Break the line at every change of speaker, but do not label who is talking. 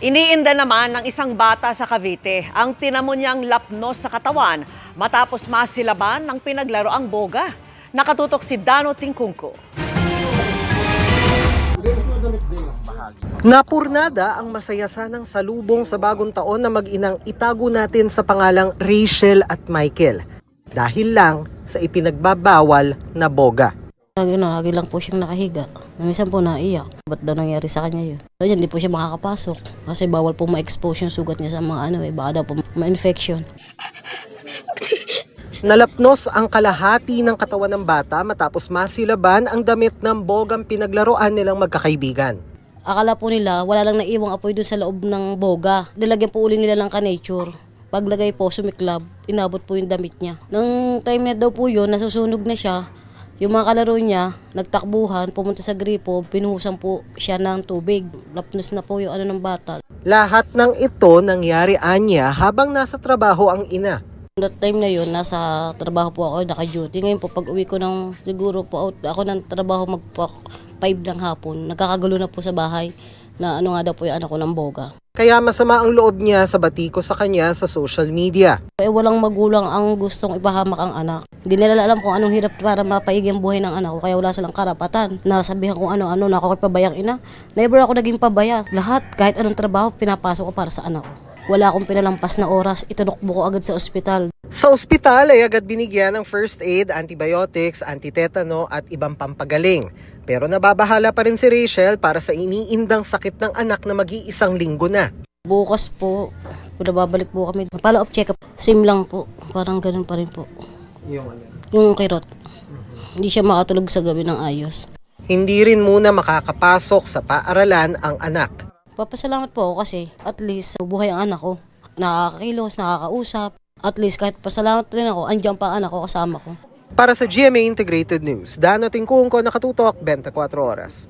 Iniinda naman ng isang bata sa Cavite ang tinamo niyang lapnos sa katawan matapos masilaban ng pinaglaroang boga. Nakatutok si Dano Tingkungko.
Napurnada ang masaya sanang salubong sa bagong taon na mag-inang itago natin sa pangalang Rachel at Michael. Dahil lang sa ipinagbabawal na boga.
Lagi lang po siyang nakahiga. Minsan po naiyak. Ba't daw nangyari sa kanya yun? Kaya hindi po siya makakapasok. Kasi bawal po ma-expose yung sugat niya sa mga baka daw po ma-infection.
Nalapnos ang kalahati ng katawan ng bata matapos masilaban ang damit ng bogang pinaglaruan nilang magkakaibigan.
Akala po nila wala lang naiwang apoy doon sa loob ng boga. Nilagyan po uli nila ng ka-nature. Paglagay po, sumiklab, inabot po yung damit niya. Nung time na daw po yun, nasusunog na siya. Yung mga kalaro niya, nagtakbuhan, pumunta sa gripo, pinuhusan po siya ng tubig. Lapnos na po yung ng bata.
Lahat ng ito nangyari anya habang nasa trabaho ang ina.
That time na yun, nasa trabaho po ako, naka-duty. Ngayon po, pag uwi ko ng siguro po out, ako ng trabaho mag-5 ng hapon. Nagkakagulo na po sa bahay na nga daw po yung anak ko ng boga.
Kaya masama ang loob niya sa batiko sa kanya sa social media.
Walang magulang ang gustong ipahamak ang anak. Hindi nila alam kung anong hirap para mapaigi ang buhay ng anak ko. Kaya wala silang karapatan. Nasabihan kung ano-ano na ako pabayang ina. Never ako naging pabaya. Lahat, kahit anong trabaho, pinapasok ko para sa anak ko. Wala akong pinalampas na oras. Itunokbo ko agad sa ospital.
Sa ospital ay agad binigyan ng first aid, antibiotics, antitetano at ibang pampagaling. Pero nababahala pa rin si Rachel para sa iniindang sakit ng anak na mag-iisang linggo na.
Bukas po, babalik po kami. Follow-up check-up. Same lang po. Parang ganun pa rin po. Yung kirot. Hindi siya makatulog sa gabi ng ayos.
Hindi rin muna makakapasok sa paaralan ang anak.
Papasalamat po ako kasi at least buhay ang anak ko. Nakakakilos, nakakausap. At least kahit pasalamat rin ako, andyan pa ang anak ko kasama ko.
Para sa GMA Integrated News, Dano Tingkungko, nakatutok 24 oras.